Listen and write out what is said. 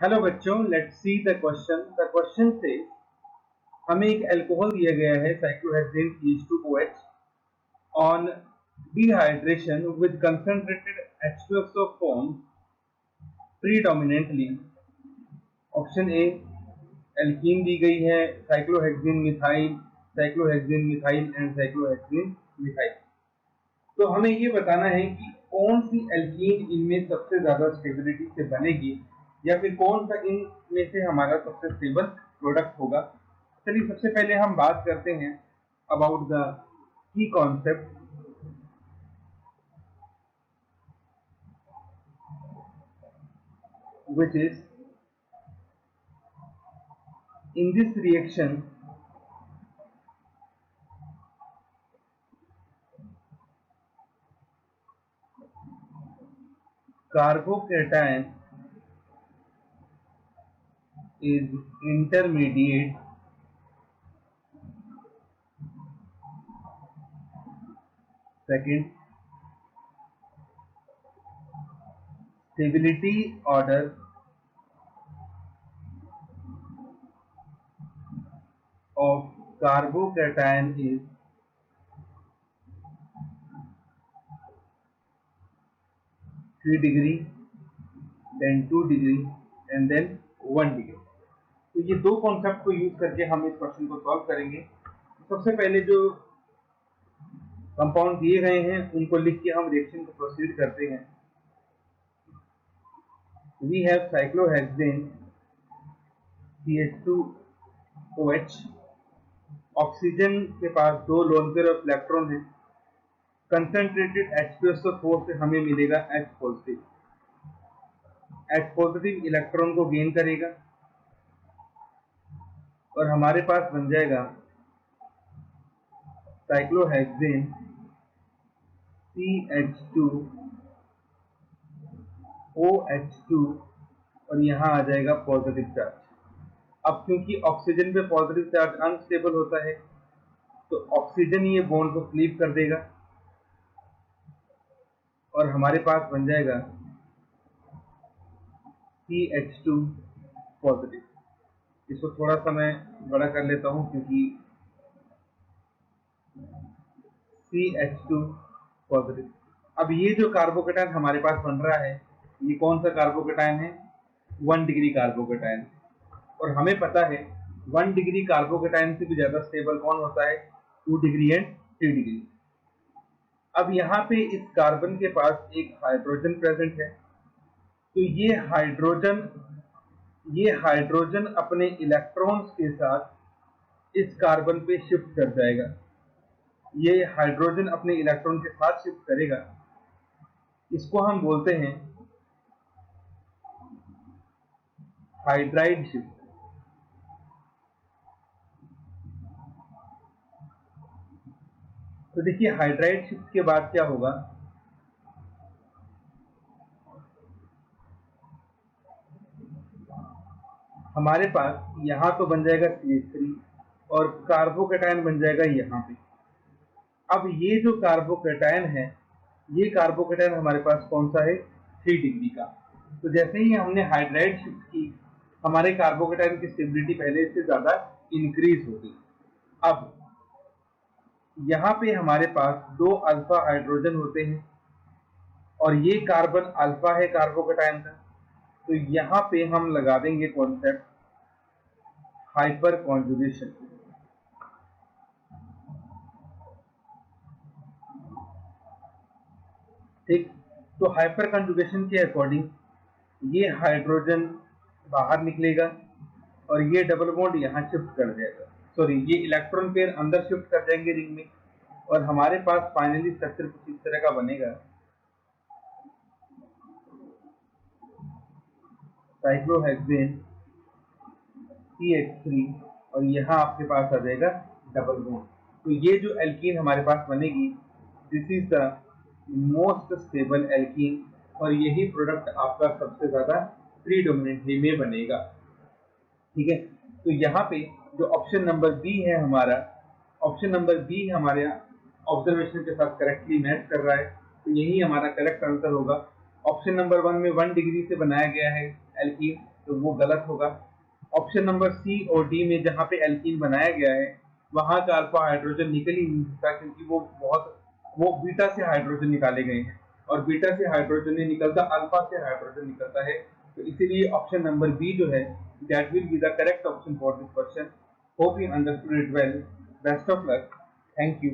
Hello बच्चों, let's see the question. The question से हमें एक अल्कोहल दिया गया है cyclohexane CH2OH on dehydration with concentrated H2SO formed predominantly। Option A alkene दी गई है cyclohexane methyl and cyclohexane methyl. तो हमें ये बताना है कि कौन सी एल्कीन इनमें सबसे ज्यादा स्टेबिलिटी से बनेगी या फिर कौन सा इनमें से हमारा सबसे स्टेबल प्रोडक्ट होगा। चलिए सबसे पहले हम बात करते हैं about the key concept, which is in this reaction carbocation is intermediate second stability order of carbocation is 3 degree, then 2 degree and then 1 degree। तो ये दो कॉन्सेप्ट को यूज करके हम इस क्वेश्चन को सॉल्व करेंगे। सबसे पहले जो कंपाउंड दिए गए हैं उनको लिख के हम रिएक्शन को प्रोसीड करते हैं। We have cyclohexane CH2OH। Oxygen के पास दो लोन पेयर ऑफ इलेक्ट्रॉन है। कंसंट्रेटेड H2SO4 से हमें मिलेगा H positive. H positive electron को गेन करेगा और हमारे पास बन जाएगा साइक्लोहेक्सेन CH2OH2 और यहाँ आ जाएगा पॉजिटिव चार्ज। अब क्योंकि ऑक्सीजन पे पॉजिटिव चार्ज अनस्टेबल होता है तो ऑक्सीजन ये बॉन्ड को फ्लिप कर देगा और हमारे पास बन जाएगा CH2 पॉजिटिव। इसको थोड़ा सा मैं बड़ा कर लेता हूँ क्योंकि CH2 पॉजिटिव। अब ये जो कार्बोकेटायन हमारे पास बन रहा है ये कौन सा कार्बोकेटायन है? 1 डिग्री कार्बोकेटायन। और हमें पता है 1 डिग्री कार्बोकेटायन से भी ज्यादा स्टेबल कौन होता है? 2 डिग्री एंड 3 डिग्री। अब यहाँ पे इस कार्बन के पास एक हाइड्रोजन प्रेजेंट है तो ये हाइड्रोजन अपने इलेक्ट्रॉन्स के साथ इस कार्बन पे शिफ्ट कर जाएगा। ये हाइड्रोजन अपने इलेक्ट्रॉन के साथ शिफ्ट करेगा। इसको हम बोलते हैं हाइड्राइड शिफ्ट। तो देखिए हाइड्राइड शिफ्ट के बाद क्या होगा, हमारे पास यहां तो बन जाएगा CH3 और कार्बोकेटायन बन जाएगा यहाँ पे। अब ये जो कार्बोकेटायन है ये कार्बोकेटायन हमारे पास कौन सा है? 3 डिग्री का। तो जैसे ही हमने हाइड्राइड शिफ्ट की हमारे कार्बोकेटायन की स्टेबिलिटी पहले से ज्यादा इंक्रीज होगी। अब यहाँ पे हमारे पास दो अल्फा हाइड्रोजन होते हैं और ये कार्बन अल्फा है कार्बोकेटायन का। तो यहाँ पे हम लगा देंगे कॉन्सेप्ट हाइपर कॉन्जुगेशन। ठीक, तो हाइपर कॉन्जुगेशन के अकॉर्डिंग ये हाइड्रोजन बाहर निकलेगा और ये डबल बॉन्ड यहाँ शिफ्ट कर जाएगा। सॉरी, ये इलेक्ट्रॉन पेयर अंदर शिफ्ट कर जाएंगे रिंग में और हमारे पास फाइनली स्ट्रक्चर कुछ इस तरह का बनेगा। साइक्लोहेक्सेन CH3 और यहाँ आपके पास आ जाएगा डबल बॉन्ड। तो ये जो एल्कीन हमारे पास बनेगी this is the most stable alkene और यही प्रोडक्ट आपका सबसे ज्यादा प्रीडोमिनेंटली में बनेगा। ठीक है, तो यहाँ पे जो ऑप्शन नंबर बी है हमारा, ऑप्शन नंबर बी हमारे ऑब्जर्वेशन के साथ करेक्टली मैच कर रहा है तो यही हमारा करेक्ट आंसर होगा। ऑप्शन नंबर 1 में 1 डिग्री से बनाया गया है एल्कीन तो वो वो गलत होगा। ऑप्शन नंबर सी और डी में जहाँ पे एल्कीन बनाया गया है वहाँ का अल्फा हाइड्रोजन निकल ही नहीं सकता, क्योंकि वो बीटा से हाइड्रोजन निकाले गए हैं और बीटा से हाइड्रोजन नहीं निकलता, अल्फा से हाइड्रोजन निकलता है। तो इसीलिए ऑप्शन नंबर बी जो है that will be the correct option for this question. Hope you understood it well. Best of luck. Thank you.